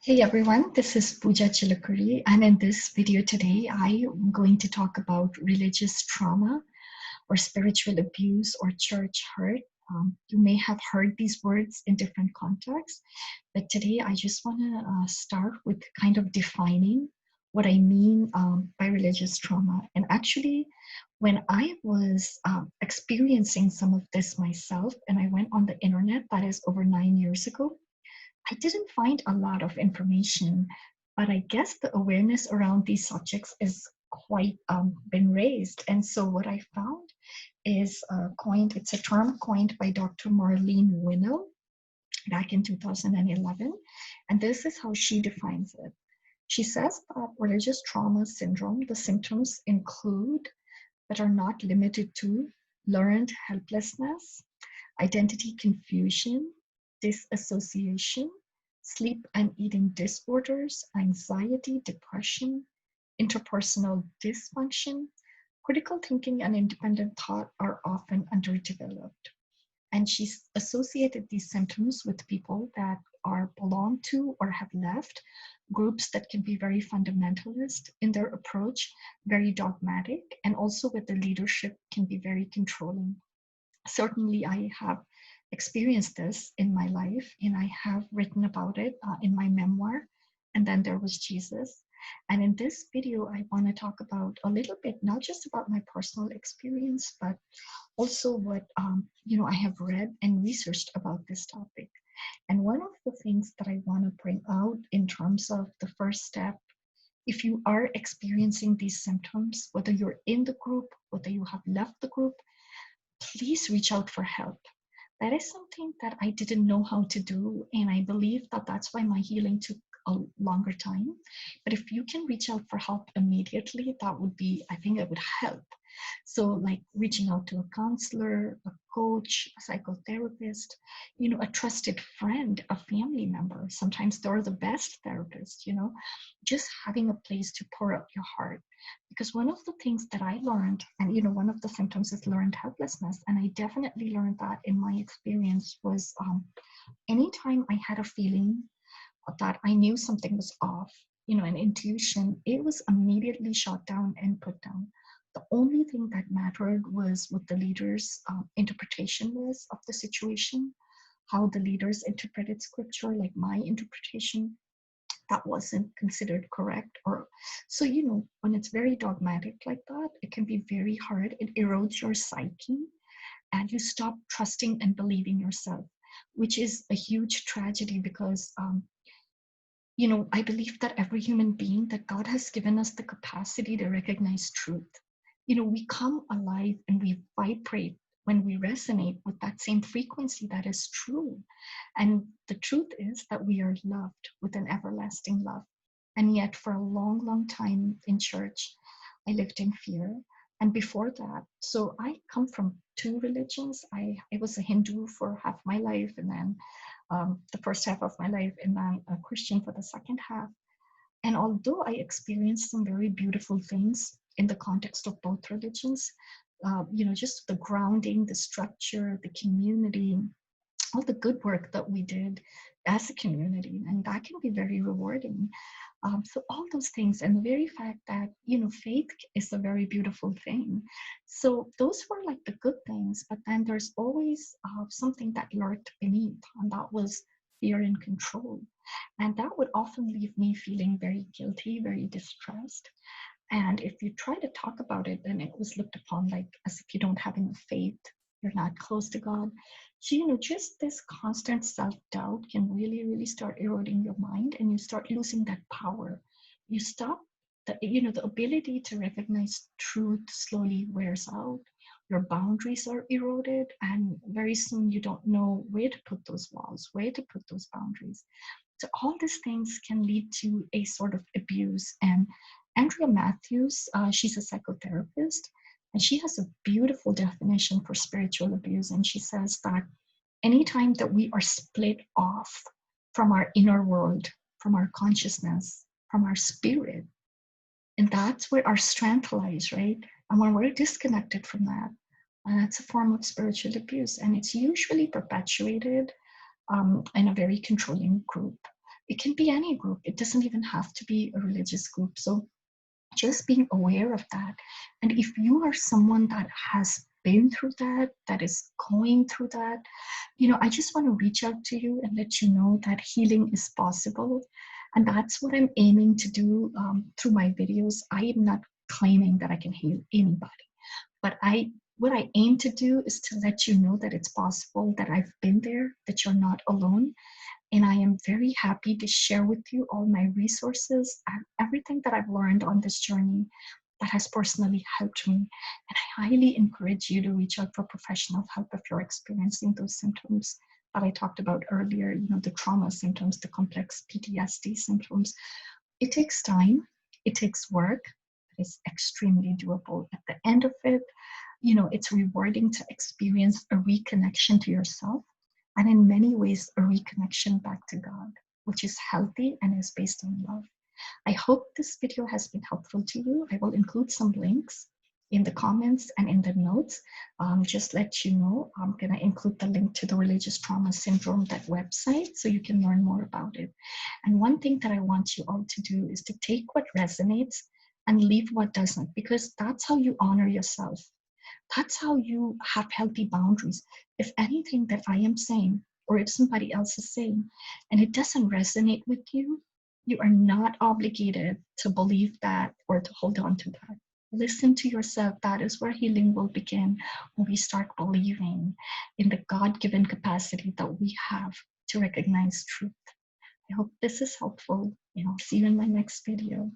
Hey everyone, this is Pooja Chilakuri, and in this video today, I am going to talk about religious trauma or spiritual abuse or church hurt. You may have heard these words in different contexts, but today I just want to start with kind of defining what I mean by religious trauma. And actually, when I was experiencing some of this myself, and I went on the internet, that is over 9 years ago, I didn't find a lot of information, but I guess the awareness around these subjects is quite been raised. And so what I found is it's a term coined by Dr. Marlene Winell back in 2011. And this is how she defines it. She says that religious trauma syndrome, the symptoms include, but are not limited to, learned helplessness, identity confusion, disassociation, sleep and eating disorders, anxiety, depression, interpersonal dysfunction, critical thinking and independent thought are often underdeveloped. And she's associated these symptoms with people that are belong to or have left groups that can be very fundamentalist in their approach, very dogmatic, and also with the leadership can be very controlling. Certainly, I have experienced this in my life, and I have written about it in my memoir, And Then There Was Jesus. And in this video, I want to talk about a little bit, not just about my personal experience, but also what I have read and researched about this topic. And one of the things that I want to bring out in terms of the first step, if you are experiencing these symptoms, whether you're in the group, whether you have left the group, please reach out for help. That is something that I didn't know how to do, and I believe that that's why my healing took a longer time. But if you can reach out for help immediately, that would be, I think it would help. So like reaching out to a counselor, a coach, a psychotherapist, a trusted friend, a family member. Sometimes they're the best therapists, just having a place to pour out your heart. Because one of the things that I learned, and one of the symptoms is learned helplessness, and I definitely learned that in my experience was anytime I had a feeling that I knew something was off, an intuition, it was immediately shot down and put down. The only thing that mattered was what the leader's interpretation was of the situation, how the leaders interpreted scripture, like my interpretation, that wasn't considered correct. Or so, when it's very dogmatic like that, it can be very hard. It erodes your psyche, and you stop trusting and believing yourself, which is a huge tragedy because I believe that every human being, that God has given us the capacity to recognize truth. We come alive and we vibrate when we resonate with that same frequency that is true. And the truth is that we are loved with an everlasting love. And yet, for a long, long time in church, I lived in fear. And before that, so I come from two religions. I was a Hindu for half my life, and then the first half of my life, and then a Christian for the second half. And although I experienced some very beautiful things in the context of both religions, just the grounding, the structure, the community, all the good work that we did as a community, and that can be very rewarding. So all those things, and the very fact that faith is a very beautiful thing. So those were like the good things, but then there's always something that lurked beneath, and that was fear and control, and that would often leave me feeling very guilty, very distressed. And if you try to talk about it, then it was looked upon like as if you don't have enough faith, you're not close to God. So, just this constant self-doubt can really, really start eroding your mind, and you start losing that power. You stop the ability to recognize truth slowly wears out. Your boundaries are eroded, and very soon you don't know where to put those walls, where to put those boundaries. So all these things can lead to a sort of abuse. And Andrea Matthews, she's a psychotherapist, and she has a beautiful definition for spiritual abuse. And she says that anytime that we are split off from our inner world, from our consciousness, from our spirit, and that's where our strength lies, right? And when we're disconnected from that, that's a form of spiritual abuse. And it's usually perpetuated in a very controlling group. It can be any group. It doesn't even have to be a religious group. So just being aware of that. And if you are someone that has been through that, that is going through that, I just want to reach out to you and let you know that healing is possible. And that's what I'm aiming to do through my videos. I am not claiming that I can heal anybody, but what I aim to do is to let you know that it's possible, that I've been there, that you're not alone. And I am very happy to share with you all my resources and everything that I've learned on this journey that has personally helped me. And I highly encourage you to reach out for professional help if you're experiencing those symptoms that I talked about earlier, the trauma symptoms, the complex PTSD symptoms. It takes time, it takes work, but it's extremely doable. At the end of it, it's rewarding to experience a reconnection to yourself, and in many ways, a reconnection back to God, which is healthy and is based on love. I hope this video has been helpful to you. I will include some links in the comments and in the notes. Just let you know, I'm going to include the link to the Religious Trauma Syndrome, that website, so you can learn more about it. And one thing that I want you all to do is to take what resonates and leave what doesn't, because that's how you honor yourself. That's how you have healthy boundaries. If anything that I am saying, or if somebody else is saying, and it doesn't resonate with you, you are not obligated to believe that or to hold on to that. Listen to yourself. That is where healing will begin, when we start believing in the God-given capacity that we have to recognize truth. I hope this is helpful. See you in my next video.